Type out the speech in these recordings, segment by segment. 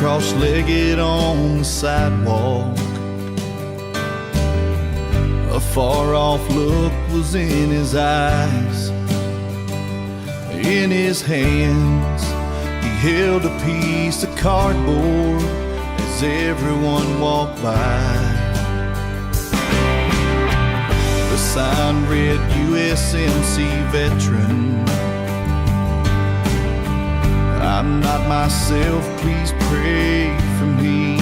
cross-legged on the sidewalk. A far-off look was in his eyes. In his hands, he held a piece of cardboard as everyone walked by. The sign read USMC veteran. I'm not myself, please pray for me.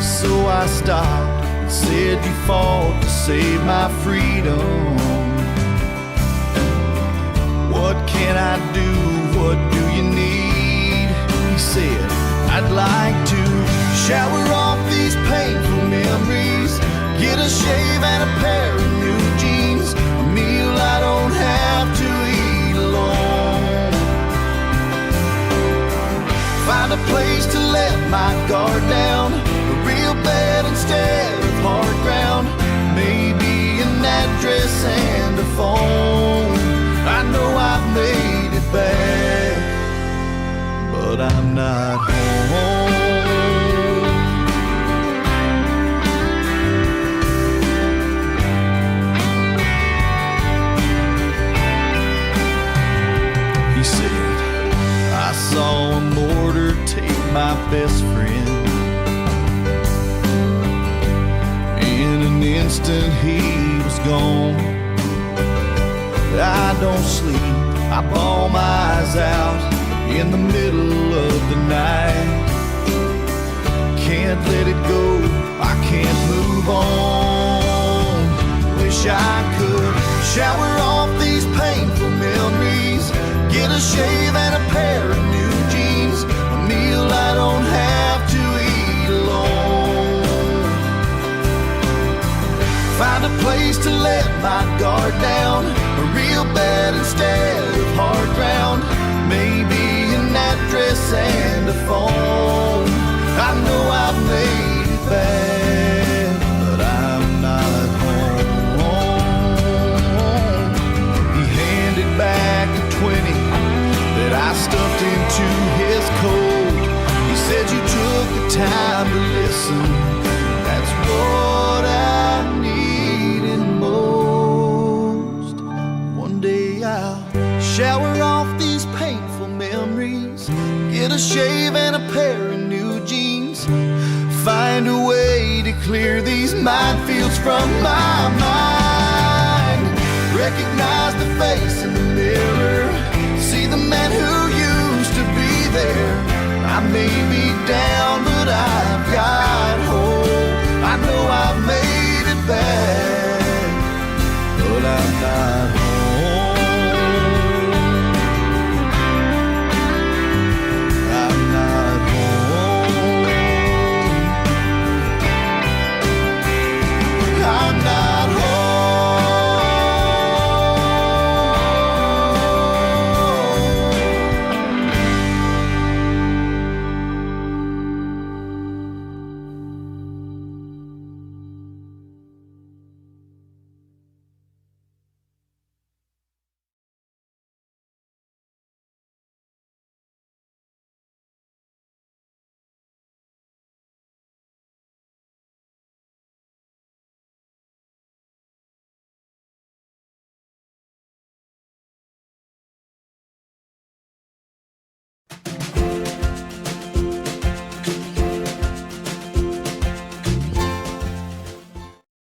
So I stopped and said, you fought to save my freedom. What can I do? What do you need? He said, I'd like to shower off these painful memories, get a shave and a pair of new jeans, a meal I don't have to eat alone. Find a place to let my guard down, a real bed instead of hard ground, maybe an address and a phone. I know I've made it back, but I'm not home. He said, I saw a mortar take my best friend. In an instant he was gone. I don't sleep, I bawl my eyes out in the middle of the night. Can't let it go, I can't move on. Wish I could shower off these painful memories, get a shave and a pair of new jeans, a meal I don't have to eat alone. Find a place to let my guard down, a real bed instead of hard ground, maybe an address and a phone. I know I've made it back, but I'm not home. He handed back a 20 that I stuffed into his coat. He said, you took the time to listen, that's what I needed most. One day I'll shower off these painful memories, get a shave and a pair of new jeans, find a way to clear these minefields from my mind. Recognize the face in the mirror, see the man who used to be there. I may be down, but I've got hope. I know I've made it back, but I'm not home. I'm not home. I'm not home.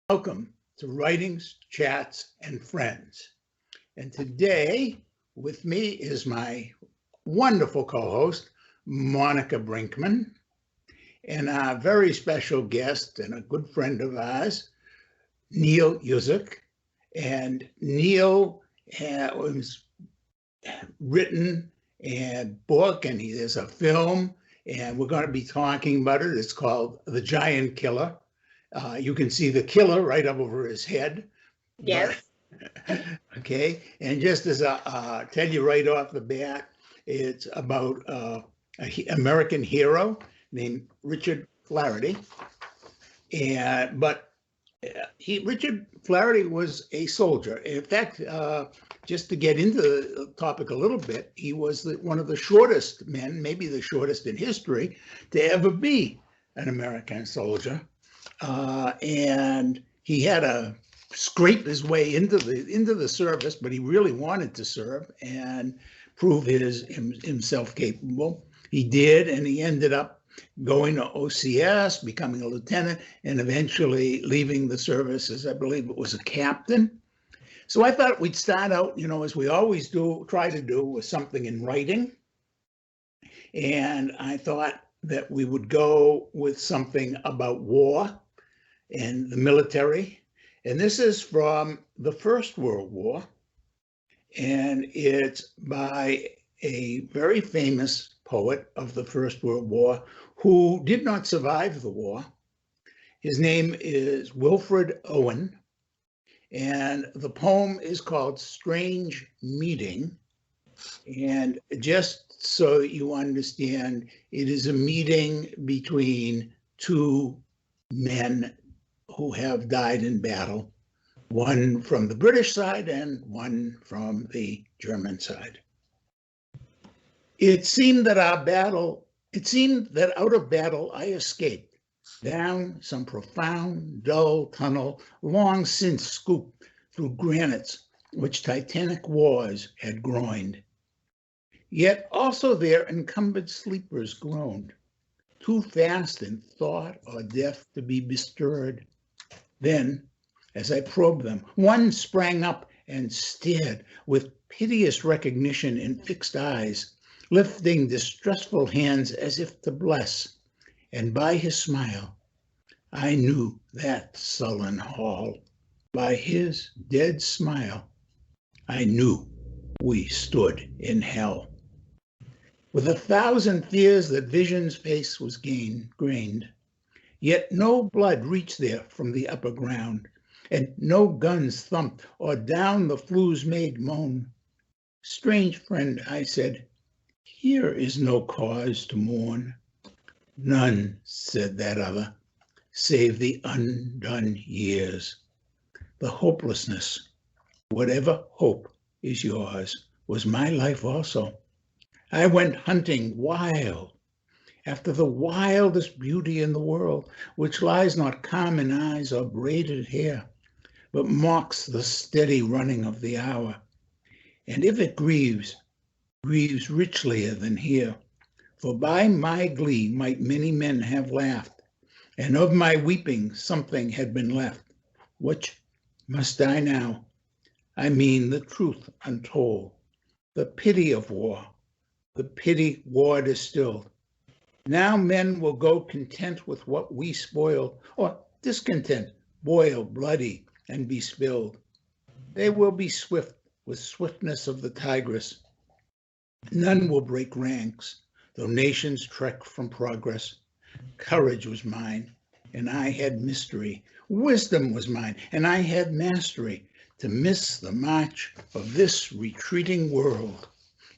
Welcome to Writings, Chats, and Friends. And today with me is my wonderful co-host, Monica Brinkman, and our very special guest and a good friend of ours, Neil Yuzuk. And Neil was written a book, and there's a film, and we're going to be talking about it. It's called The Giant Killer. You can see the killer right up over his head. Yes. But, okay. And just as I tell you right off the bat, it's about an American hero named Richard Flaherty. But Richard Flaherty was a soldier. In fact, just to get into the topic a little bit, he was one of the shortest men, maybe the shortest in history, to ever be an American soldier. And he had to scrape his way into the service, but he really wanted to serve and prove himself capable. He did, and he ended up going to OCS, becoming a lieutenant, and eventually leaving the service as, I believe it was, a captain. So I thought we'd start out, as we always do, try to do, with something in writing. And I thought that we would go with something about war and the military. And this is from the First World War. And it's by a very famous poet of the First World War who did not survive the war. His name is Wilfred Owen. And the poem is called Strange Meeting. And just so you understand, it is a meeting between two men who have died in battle, one from the British side and one from the German side. It seemed that out of battle I escaped down some profound, dull tunnel, long since scooped through granites which titanic wars had groined. Yet also there incumbent sleepers groaned, too fast in thought or death to be bestirred. Then, as I probed them, one sprang up and stared with piteous recognition in fixed eyes, lifting distressful hands as if to bless. And by his smile, I knew that sullen hall. By his dead smile, I knew we stood in hell. With 1,000 fears that vision's face was grained, yet no blood reached there from the upper ground, and no guns thumped or down the flues made moan. Strange friend, I said, here is no cause to mourn. None, said that other, save the undone years. The hopelessness, whatever hope is yours, was my life also. I went hunting wild, after the wildest beauty in the world, which lies not calm in eyes or braided hair, but mocks the steady running of the hour. And if it grieves richlier than here. For by my glee might many men have laughed, and of my weeping something had been left. Which must I now? I mean the truth untold, the pity of war, the pity war distilled. Now men will go content with what we spoiled, or discontent, boil bloody and be spilled. They will be swift with swiftness of the tigress. None will break ranks, though nations trek from progress. Courage was mine, and I had mystery. Wisdom was mine, and I had mastery to miss the march of this retreating world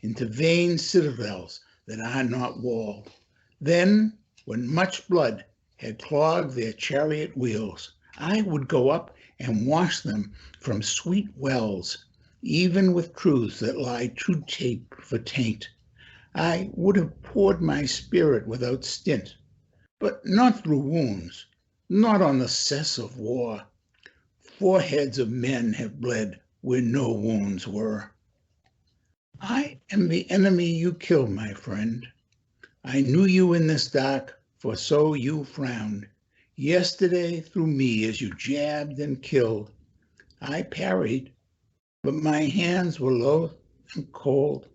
into vain citadels that are not walled. Then, when much blood had clogged their chariot wheels, I would go up and wash them from sweet wells, even with truths that lie too cheap for taint. I would have poured my spirit without stint, but not through wounds, not on the cess of war. Foreheads of men have bled where no wounds were. I am the enemy you killed, my friend. I knew you in this dark, for so you frowned. Yesterday through me as you jabbed and killed. I parried, but my hands were loath and cold.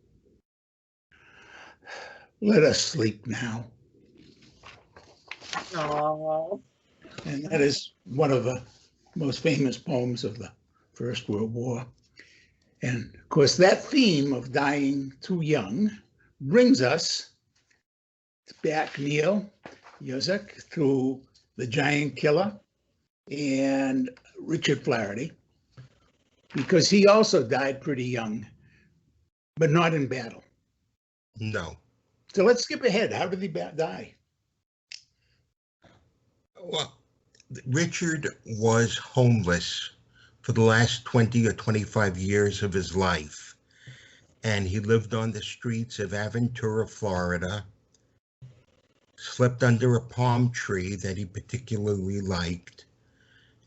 Let us sleep now. Aww. And that is one of the most famous poems of the First World War. And of course, that theme of dying too young brings us back, Neil Yuzuk, through The Giant Killer and Richard Flaherty, because he also died pretty young, but not in battle. No. So let's skip ahead. How did he die? Well, Richard was homeless for the last 20 or 25 years of his life. And he lived on the streets of Aventura, Florida, slept under a palm tree that he particularly liked,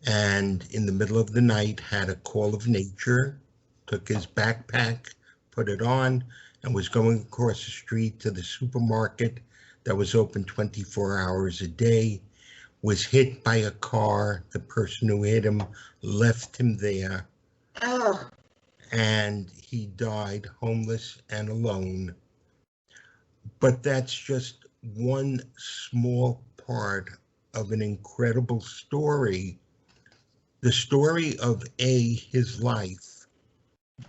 and in the middle of the night had a call of nature, took his backpack, put it on, and was going across the street to the supermarket that was open 24 hours a day, was hit by a car. The person who hit him left him there, Oh, and he died homeless and alone. But that's just one small part of an incredible story, the story of his life.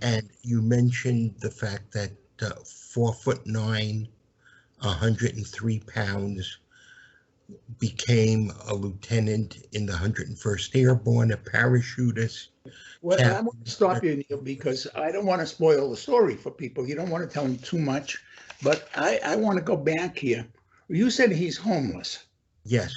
And you mentioned the fact that 4'9", 103 pounds, became a lieutenant in the 101st Airborne, a parachutist. Well, I want to stop you, Neil, because I don't want to spoil the story for people. You don't want to tell them too much, but I want to go back here. You said he's homeless. Yes.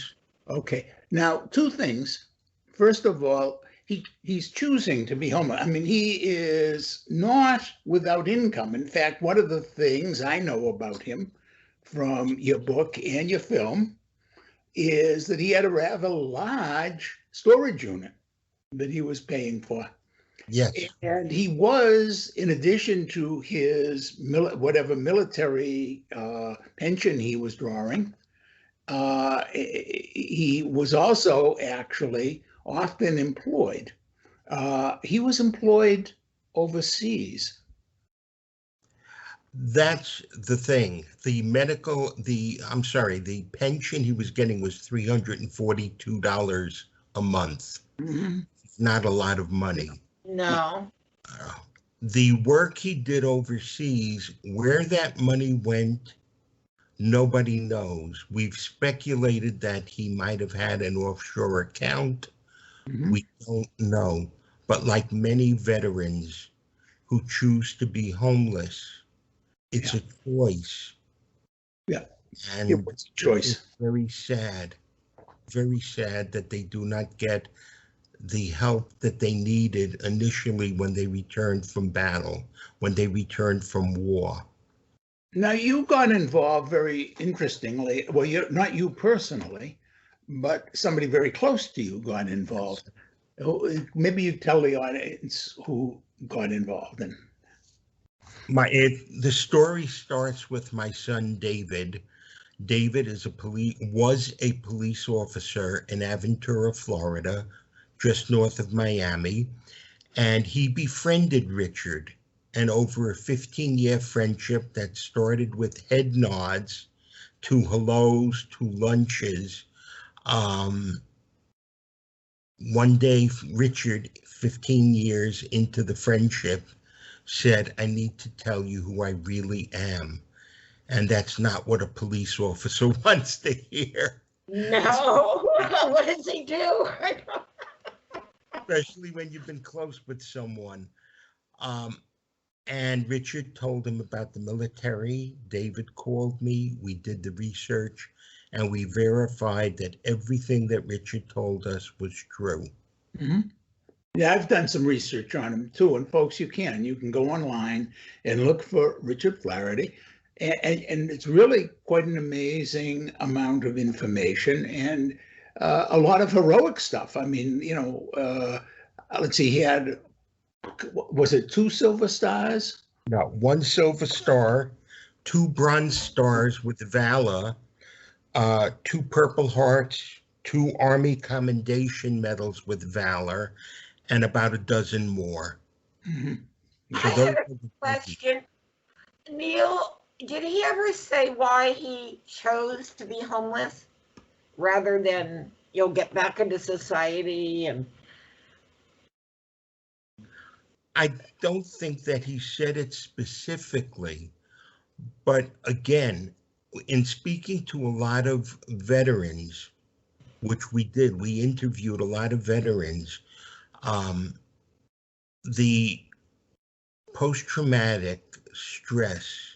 Okay. Now, two things. First of all, he's choosing to be homeless. I mean, he is not without income. In fact, one of the things I know about him from your book and your film is that he had a rather large storage unit that he was paying for. Yes. And he was, in addition to his whatever military pension he was drawing, he was also actually often employed. He was employed overseas. That's the thing. The pension he was getting was $342 a month. Mm-hmm. Not a lot of money. no. The work he did overseas, where that money went, nobody knows. We've speculated that he might have had an offshore account. Mm-hmm. We don't know. But like many veterans who choose to be homeless, it's a choice. Yeah. And It was a choice. It's very sad that they do not get the help that they needed initially when they returned from battle, when they returned from war. Now, you got involved very interestingly. Well, not you personally, but somebody very close to you got involved. Maybe you tell the audience who got involved. The story starts with my son, David. David was a police officer in Aventura, Florida, just north of Miami, and he befriended Richard. And over a 15-year friendship that started with head nods to hellos to lunches, one day Richard, 15 years into the friendship, said, "I need to tell you who I really am." And that's not what a police officer wants to hear. No. What does he do? Especially when you've been close with someone. And Richard told him about the military. David called me. We did the research, and we verified that everything that Richard told us was true. Mm-hmm. Yeah, I've done some research on him too. And folks, you can go online and look for Richard Flaherty. And it's really quite an amazing amount of information and a lot of heroic stuff. I mean, let's see, he had, was it 2 silver stars? No, 1 silver star, 2 bronze stars with valor, 2 Purple Hearts, 2 Army Commendation medals with valor, and about a dozen more. Mm-hmm. So I have a question. Neil, did he ever say why he chose to be homeless rather than, get back into society? And I don't think that he said it specifically, but again, in speaking to a lot of veterans, which we did, we interviewed a lot of veterans, the post-traumatic stress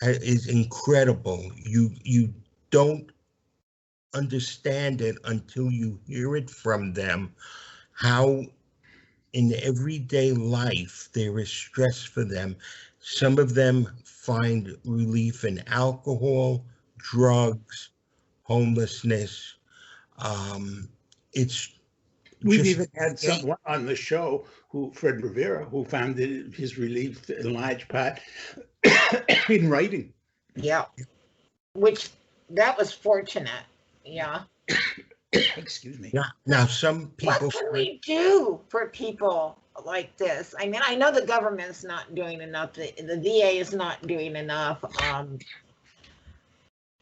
is incredible. You don't understand it until you hear it from them, how in everyday life, there is stress for them. Some of them find relief in alcohol, drugs, homelessness. It's We've just even had someone on the show, Fred Rivera, who found that his relief in large part in writing. Yeah. Which, that was fortunate. Yeah. Excuse me. Yeah. Now, some people. What can we do for people like this? I mean, I know the government's not doing enough. The VA is not doing enough.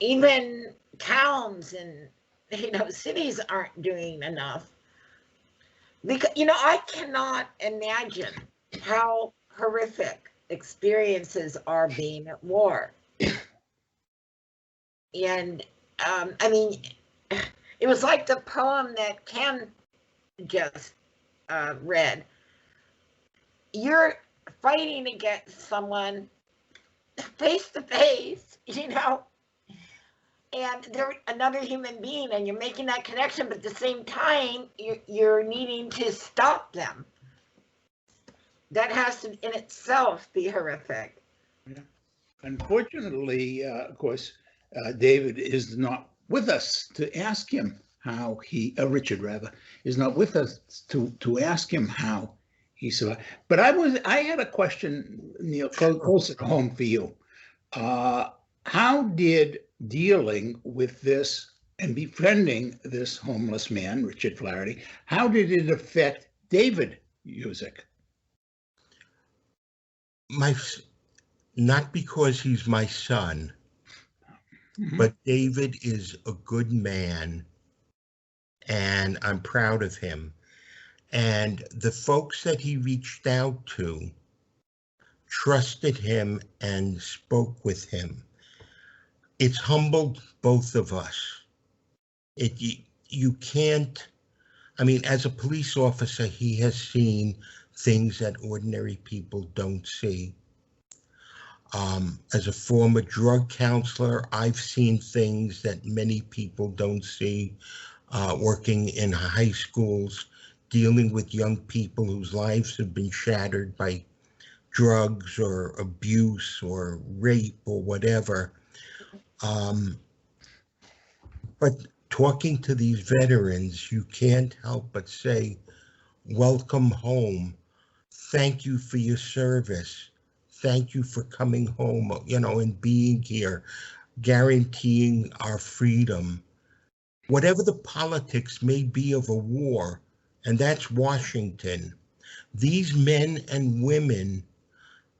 Even towns and, cities aren't doing enough. Because, I cannot imagine how horrific experiences are being at war. And, I mean, it was like the poem that Ken just read. You're fighting against someone face to face, and they're another human being, and you're making that connection, but at the same time, you're needing to stop them. That has to, in itself, be horrific. Yeah. Unfortunately, of course, David is not with us to ask him how Richard rather, is not with us to ask him how he survived. But I had a question, Neil, closer to home for you. How did dealing with this and befriending this homeless man, Richard Flaherty, how did it affect David Yuzuk? Not because he's my son, but David is a good man, and I'm proud of him. And the folks that he reached out to trusted him and spoke with him. It's humbled both of us. You can't, I mean, as a police officer, he has seen things that ordinary people don't see. As a former drug counselor, I've seen things that many people don't see, working in high schools, dealing with young people whose lives have been shattered by drugs or abuse or rape or whatever. But talking to these veterans, you can't help but say, welcome home. Thank you for your service. Thank you for coming home, and being here, guaranteeing our freedom. Whatever the politics may be of a war, and that's Washington, these men and women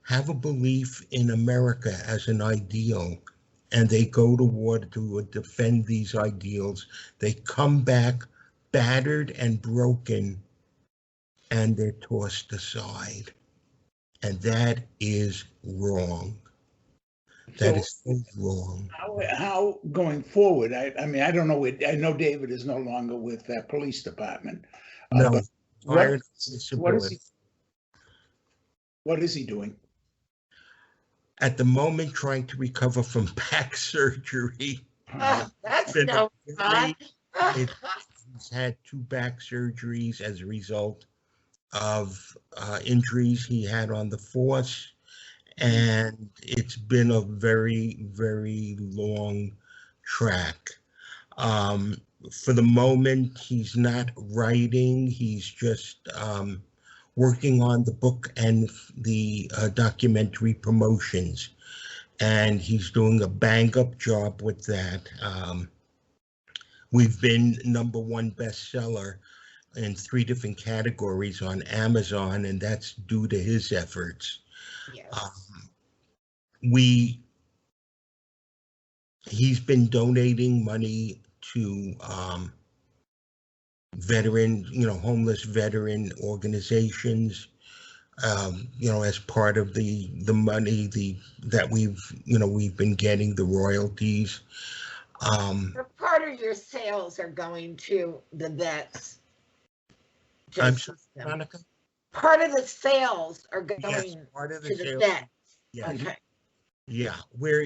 have a belief in America as an ideal, and they go to war to defend these ideals. They come back battered and broken, and they're tossed aside. And that is wrong. That is so wrong. How going forward? I mean, I don't know. I know David is no longer with that police department. No, but what is he doing? At the moment, trying to recover from back surgery. That's no fun. He's had 2 back surgeries as a result of injuries he had on the force, and it's been a very, very long track. For the moment, he's not writing. He's just working on the book and the documentary promotions, and he's doing a bang-up job with that. We've been #1 bestseller in 3 different categories on Amazon, and that's due to his efforts. Yes. He's been donating money to homeless veteran organizations, as part of the money that we've been getting, the royalties. Part of your sales are going to the vets. I'm sorry, Monica? Part of the sales are going part of to the vets. Yeah. Okay. Yeah, where,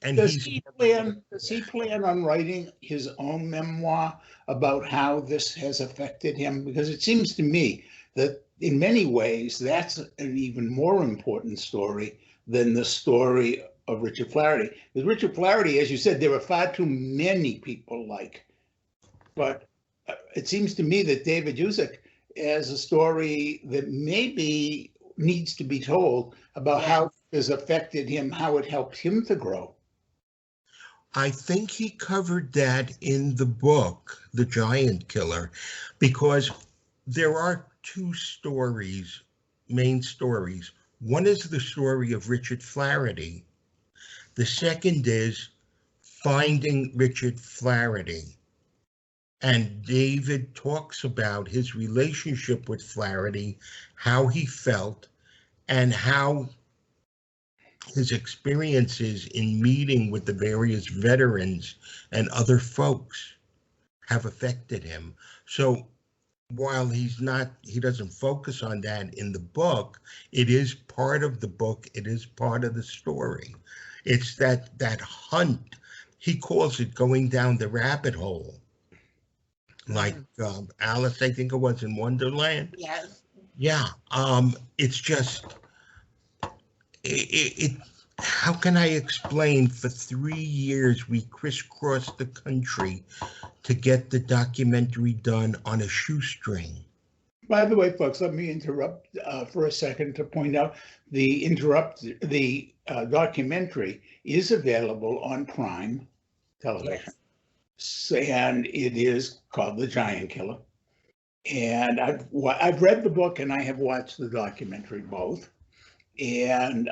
And Does he plan on writing his own memoir about how this has affected him? Because it seems to me that in many ways that's an even more important story than the story of Richard Flaherty. With Richard Flaherty, as you said, there are far too many people like. But it seems to me that David Yuzuk has a story that maybe needs to be told about how it has affected him, how it helped him to grow. I think he covered that in the book, The Giant Killer, because there are two stories, main stories. One is the story of Richard Flaherty. The second is finding Richard Flaherty. And David talks about his relationship with Flaherty, how he felt, and how his experiences in meeting with the various veterans and other folks have affected him. So while he doesn't focus on that in the book, it is part of the book. It is part of the story. It's that hunt. He calls it going down the rabbit hole. Like Alice, I think it was, in Wonderland. Yes. Yeah. It's just, how can I explain? For 3 years, we crisscrossed the country to get the documentary done on a shoestring. By the way, folks, let me interrupt for a second to point out the documentary is available on Prime television. Yes. And it is called The Giant Killer. And I've read the book and I have watched the documentary both. And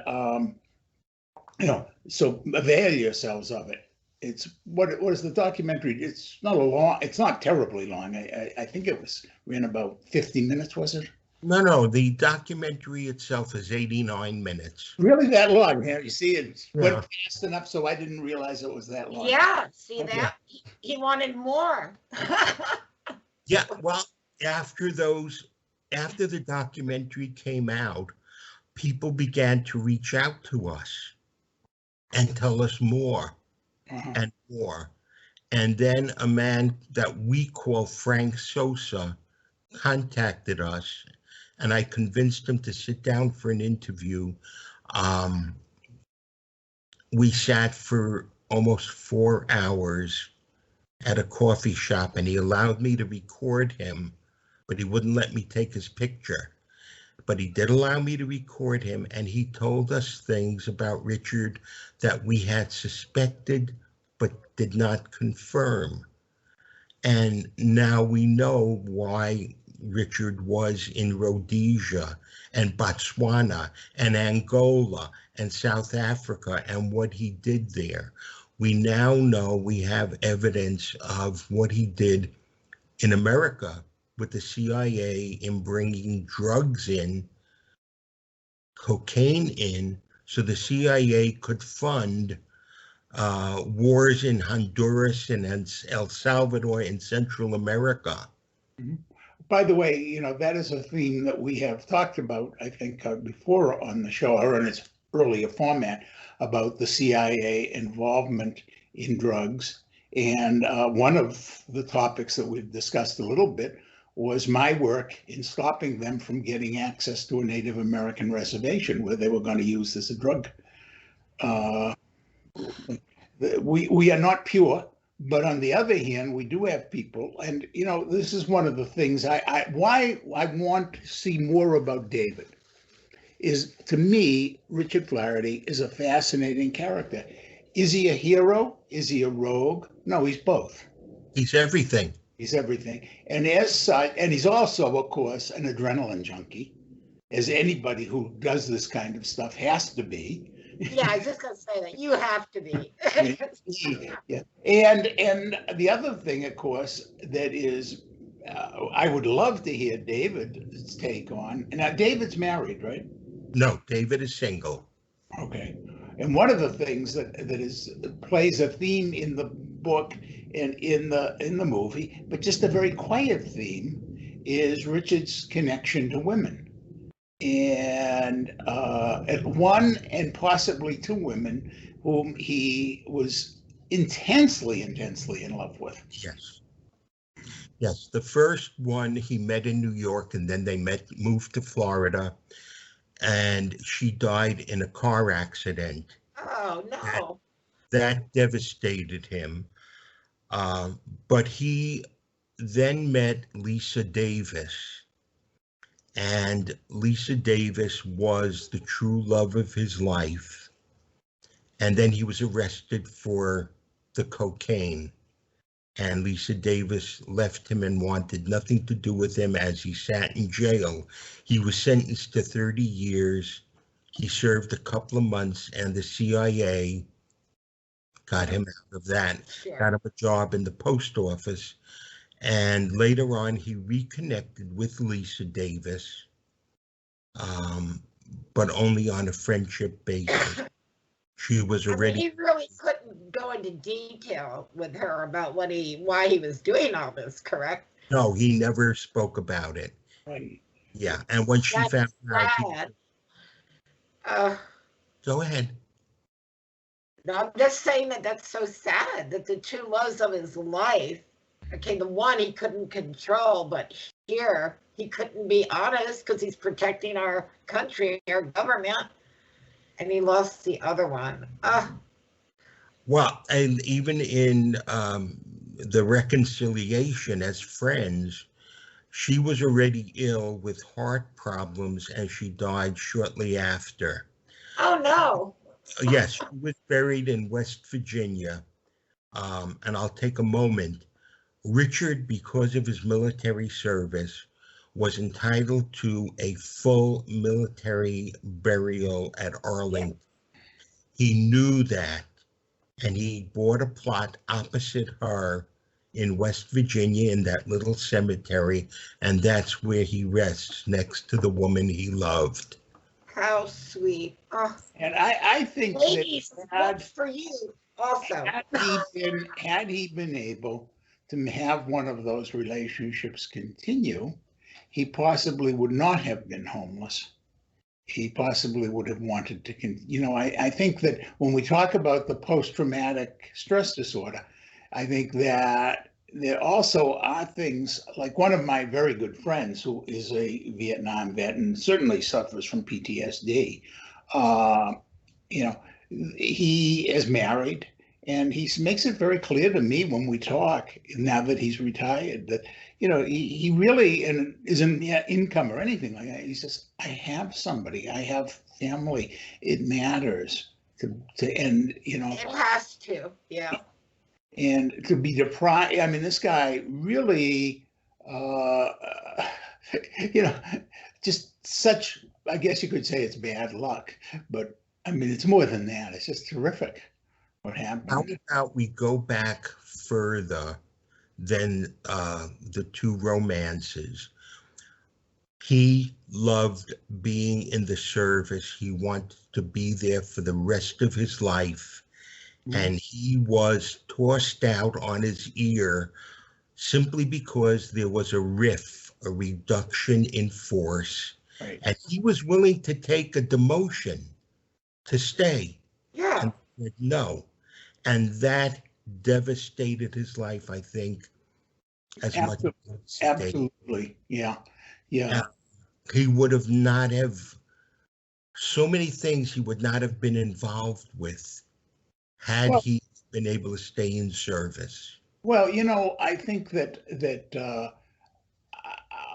so avail yourselves of it. It's what is the documentary? It's not terribly long. I think it ran about 50 minutes, was it? No, the documentary itself is 89 minutes. Really that long? Yeah, you see, it went fast enough, so I didn't realize it was that long. Yeah, see Okay. that? He wanted more. Yeah, well, after the documentary came out, people began to reach out to us and tell us more and more. And then a man that we call Frank Sosa contacted us, and I convinced him to sit down for an interview. We sat for almost 4 hours at a coffee shop, and he allowed me to record him, but he wouldn't let me take his picture. But he did allow me to record him, and he told us things about Richard that we had suspected but did not confirm. And now we know why Richard was in Rhodesia and Botswana and Angola and South Africa and what he did there. We now know, we have evidence of what he did in America with the CIA in bringing drugs in, cocaine in, so the CIA could fund wars in Honduras and El Salvador and Central America. By the way, that is a theme that we have talked about, I think, before on the show, or in its earlier format, about the CIA involvement in drugs. And one of the topics that we've discussed a little bit was my work in stopping them from getting access to a Native American reservation where they were going to use this as a drug. We are not pure, but on the other hand, we do have people, and this is one of the things why I want to see more about David is, to me, Richard Flaherty is a fascinating character. Is he a hero? Is he a rogue? No, he's both. He's everything. He's everything. And as such, and he's also, of course, an adrenaline junkie, as anybody who does this kind of stuff has to be. Yeah, I was just going to say that. You have to be. Yeah. And the other thing, of course, that is, I would love to hear David's take on. Now, David's married, right? No, David is single. Okay. And one of the things that plays a theme in the book and in the movie, but just a very quiet theme, is Richard's connection to women. and one and possibly two women whom he was intensely in love with. Yes. Yes, the first one he met in New York, and then they moved to Florida, and she died in a car accident. Oh, no. That devastated him. But he then met Lisa Davis, and Lisa Davis was the true love of his life. And then he was arrested for the cocaine. And Lisa Davis left him and wanted nothing to do with him as he sat in jail. He was sentenced to 30 years. He served a couple of months, and the CIA got him out of that, got him a job in the post office. And later on, he reconnected with Lisa Davis, but only on a friendship basis. She was already. He really couldn't go into detail with her about why he was doing all this, correct? No, he never spoke about it. Right. Yeah, and when she found out, go ahead. No, I'm just saying that's so sad that the two loves of his life. Okay, the one he couldn't control, but here he couldn't be honest because he's protecting our country, our government. And he lost the other one. Well, and even in the reconciliation as friends, she was already ill with heart problems, and she died shortly after. Oh, no. Yes, she was buried in West Virginia. And I'll take a moment. Richard, because of his military service, was entitled to a full military burial at Arlington. He knew that, and he bought a plot opposite her in West Virginia in that little cemetery, and that's where he rests next to the woman he loved. How sweet. And I think ladies, that for you also. Had he been able to have one of those relationships continue, he possibly would not have been homeless. He possibly would have wanted to, I think that when we talk about the post-traumatic stress disorder, I think that there also are things like one of my very good friends who is a Vietnam vet and certainly suffers from PTSD. He is married, and he makes it very clear to me when we talk, now that he's retired, that, he really isn't income or anything like that. He says, I have somebody, I have family. It matters to end, It has to, yeah. And to be deprived, this guy really, just such, I guess you could say it's bad luck, but it's more than that. It's just terrific what happened. How about we go back further than the two romances? He loved being in the service. He wanted to be there for the rest of his life. And he was tossed out on his ear simply because there was a rift, a reduction in force. Right. And he was willing to take a demotion to stay. Yeah. And said no. And that devastated his life, I think, as much as absolutely. Yeah. He would have not have, so many things he would not have been involved with had he been able to stay in service. Well, I think that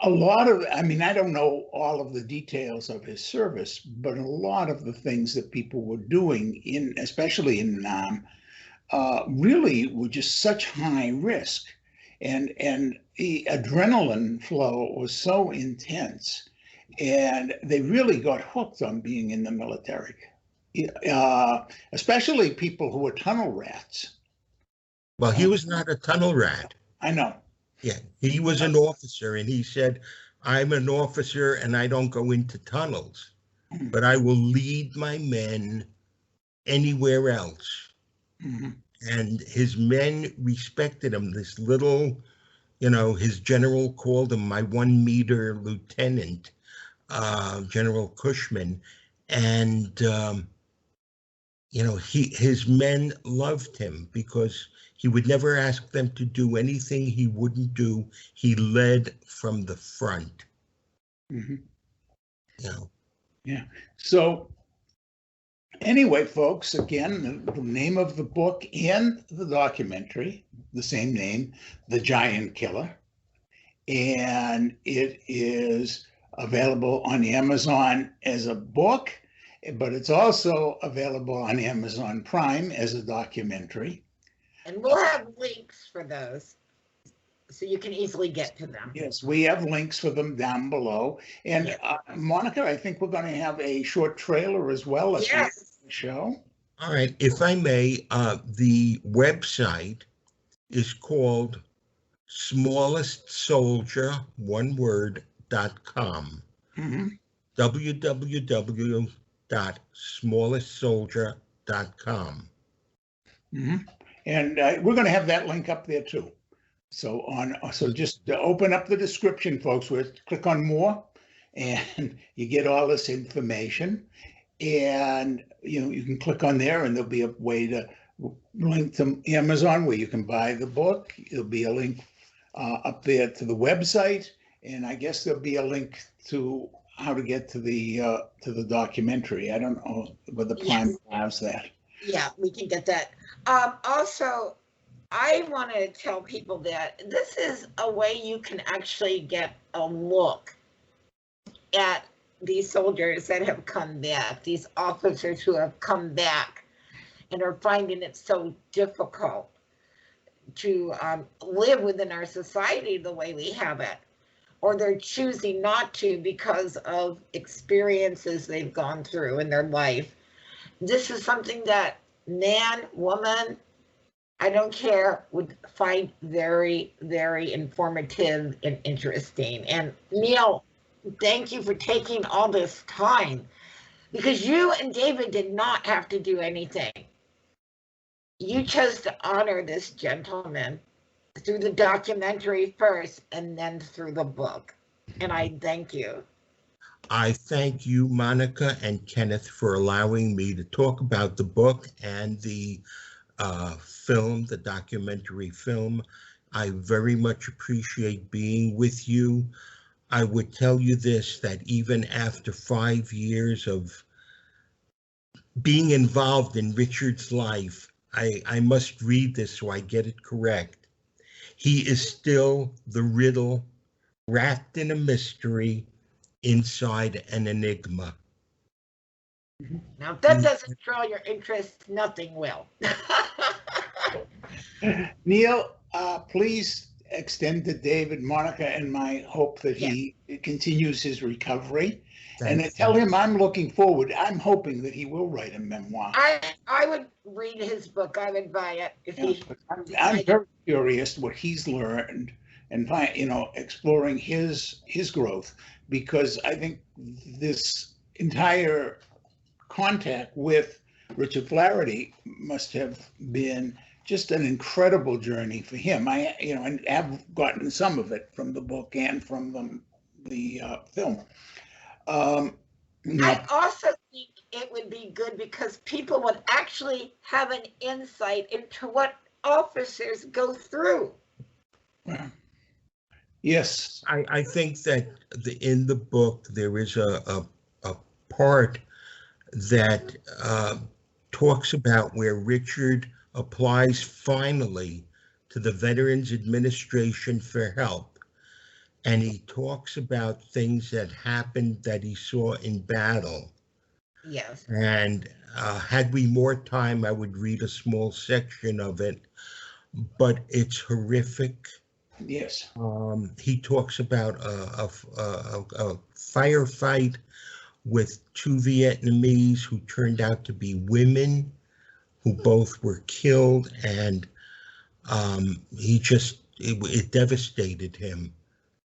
a lot of, I don't know all of the details of his service, but a lot of the things that people were doing, especially in Vietnam, really were just such high risk, and the adrenaline flow was so intense, and they really got hooked on being in the military. Especially people who were tunnel rats. Well, he was not a tunnel rat. I know. Yeah, he was an officer, and he said, I'm an officer and I don't go into tunnels, but I will lead my men anywhere else. Mm-hmm. And his men respected him. This little, his general called him my 1 meter lieutenant. General Cushman, and his men loved him because he would never ask them to do anything he wouldn't do. He led from the front. Mhm. You Yeah. So anyway, folks, again, the name of the book and the documentary, the same name, The Giant Killer. And it is available on Amazon as a book, but it's also available on Amazon Prime as a documentary. And we'll have links for those so you can easily get to them. Yes, we have links for them down below. And Yeah. Monica, I think we're going to have a short trailer as well at the end of Yes. the show. All right. If I may, the website is called smallestsoldier.com. Mm-hmm. www.smallestsoldier.com. Mm-hmm. And we're going to have that link up there too. So just open up the description, folks. Click on more, and you get all this information. And you can click on there, and there'll be a way to link to Amazon where you can buy the book. There'll be a link up there to the website, and I guess there'll be a link to how to get to the documentary. I don't know whether Prime has that. Yeah, we can get that. Also, I want to tell people that this is a way you can actually get a look at these soldiers that have come back, these officers who have come back and are finding it so difficult to live within our society the way we have it, or they're choosing not to because of experiences they've gone through in their life. This is something that man, woman, I don't care, would find very, very informative and interesting. And Neil, thank you for taking all this time, because you and David did not have to do anything. You chose to honor this gentleman through the documentary first and then through the book. And I thank you. I thank you, Monica and Kenneth, for allowing me to talk about the book and the film, the documentary film. I very much appreciate being with you. I would tell you this, that even after 5 years of being involved in Richard's life, I must read this so I get it correct. He is still the riddle wrapped in a mystery inside an enigma. Now, if that doesn't draw your interest, nothing will. Neil, please extend to David, Monica, and my hope that he continues his recovery. Thanks. And tell him I'm looking forward. I'm hoping that he will write a memoir. I would read his book. I would buy it if he. I'm very curious what he's learned and exploring his growth, because I think this entire contact with Richard Flaherty must have been just an incredible journey for him. And have gotten some of it from the book and from the film. I also think it would be good because people would actually have an insight into what officers go through. Yes. I think that in the book there is a part that talks about where Richard applies finally to the Veterans Administration for help. And he talks about things that happened that he saw in battle. Yes. And had we more time, I would read a small section of it, but it's horrific. Yes. He talks about a firefight with two Vietnamese who turned out to be women, who both were killed, and it devastated him.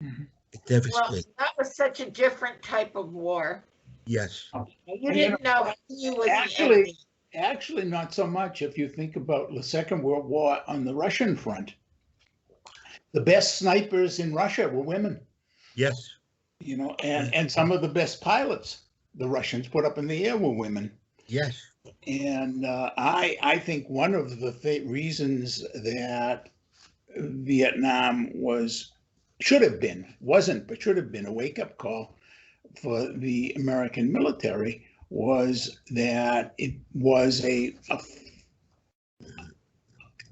Mm-hmm. It devastated. Well, that was such a different type of war. Yes. You didn't know who was the Actually, enemy. Actually, not so much. If you think about the Second World War on the Russian front, the best snipers in Russia were women. Yes. and some of the best pilots the Russians put up in the air were women. Yes. And I think one of the reasons that Vietnam should have been a wake-up call for the American military was that it was the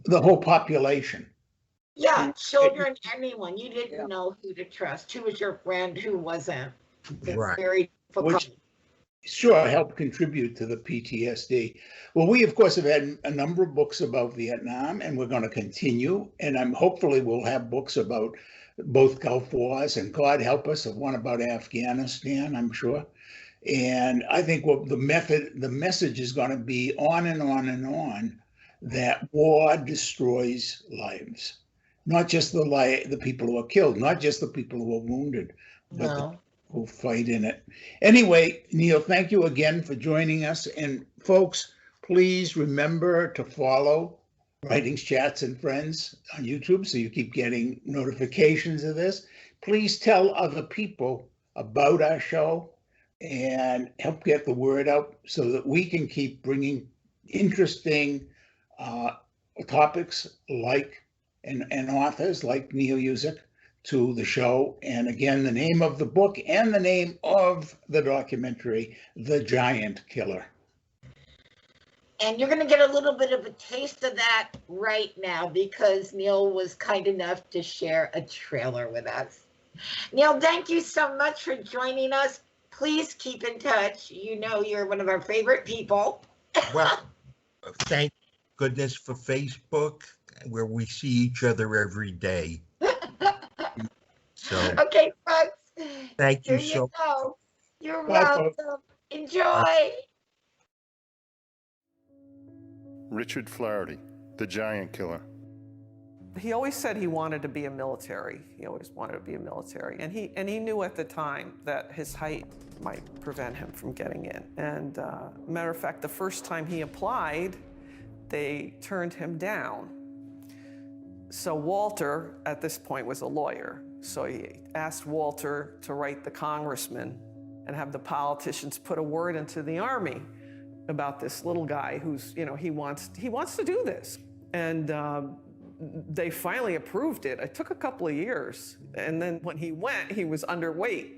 whole population. Yeah, children, anyone. You didn't know who to trust. Who was your friend? Who wasn't? It's Right. very difficult. Which sure helped contribute to the PTSD. Well, we of course have had a number of books about Vietnam, and we're going to continue. And hopefully we'll have books about both Gulf Wars, and God help us, one about Afghanistan, I'm sure. And I think the message is going to be on and on and on, that war destroys lives. Not just the people who are killed, not just the people who are wounded, but the who fight in it. Anyway, Neil, thank you again for joining us. And folks, please remember to follow Writings, Chats, and Friends on YouTube so you keep getting notifications of this. Please tell other people about our show and help get the word out so that we can keep bringing interesting topics and authors like Neil Yuzuk to the show. And again, the name of the book and the name of the documentary, The Giant Killer. And you're going to get a little bit of a taste of that right now because Neil was kind enough to share a trailer with us. Neil, thank you so much for joining us. Please keep in touch. You know you're one of our favorite people. Well, thank goodness for Facebook, where we see each other every day. So okay, folks. thank you Here so you go. You're Bye, welcome. folks. Enjoy. Richard Flaherty, the Giant Killer. He always said he wanted to be a military. He always wanted to be a military. And he knew at the time that his height might prevent him from getting in. And matter of fact, the first time he applied, they turned him down. So Walter, at this point, was a lawyer. So he asked Walter to write the congressman and have the politicians put a word into the Army about this little guy who's, he wants to do this. And they finally approved it. It took a couple of years. And then when he went, he was underweight.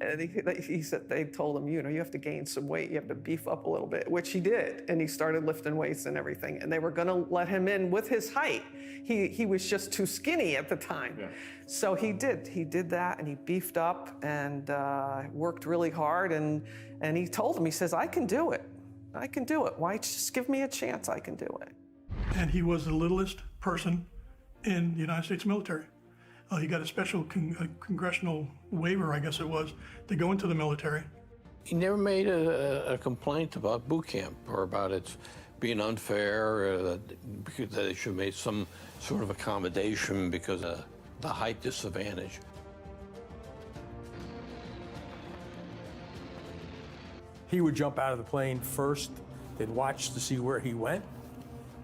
And he said, they told him, you have to gain some weight. You have to beef up a little bit, which he did. And he started lifting weights and everything. And they were going to let him in with his height. He was just too skinny at the time. Yeah. So he did that, and he beefed up and worked really hard. And he told him, he says, I can do it. I can do it. Why just give me a chance? I can do it. And he was the littlest person in the United States military. He got a special congressional waiver, I guess it was, to go into the military. He never made a complaint about boot camp or about it being unfair, because they should make some sort of accommodation because of the height disadvantage. He would jump out of the plane first. They'd watch to see where he went,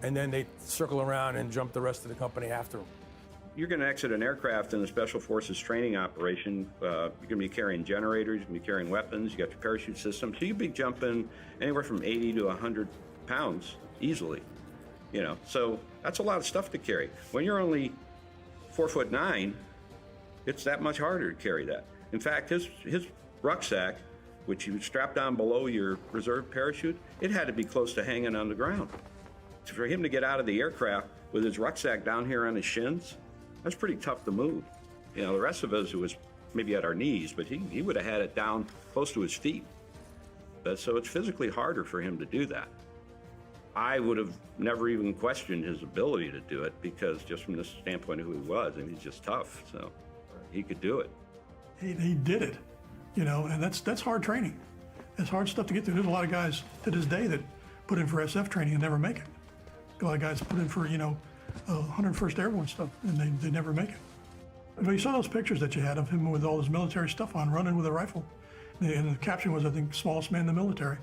and then they'd circle around and jump the rest of the company after him. You're going to exit an aircraft in a Special Forces training operation. You're going to be carrying generators, you're going to be carrying weapons, you got your parachute system. So you'd be jumping anywhere from 80 to 100 pounds easily, So that's a lot of stuff to carry. When you're only 4'9", it's that much harder to carry that. In fact, his rucksack, which you strap down below your reserve parachute, it had to be close to hanging on the ground. For him to get out of the aircraft with his rucksack down here on his shins, that's pretty tough to move. The rest of us, it was maybe at our knees, but he would have had it down close to his feet. So it's physically harder for him to do that. I would have never even questioned his ability to do it because just from the standpoint of who he was, he's just tough, so he could do it. He did it, and that's hard training. It's hard stuff to get through. There's a lot of guys to this day that put in for SF training and never make it. A lot of guys put in for, 101st Airborne stuff, and they never make it. But you saw those pictures that you had of him with all his military stuff on, running with a rifle. And the caption was, I think, smallest man in the military.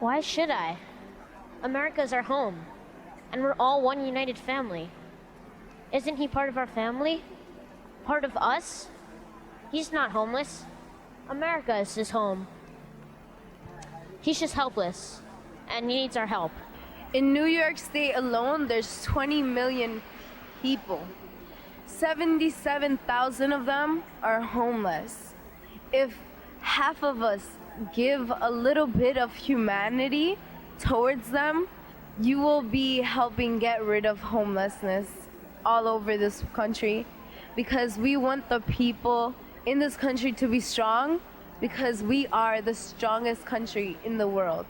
Why should I? America's our home, and we're all one united family. Isn't he part of our family? Part of us? He's not homeless. America is his home. He's just helpless, and he needs our help. In New York State alone, there's 20 million people. 77,000 of them are homeless. If half of us give a little bit of humanity towards them, you will be helping get rid of homelessness all over this country, because we want the people in this country to be strong, because we are the strongest country in the world.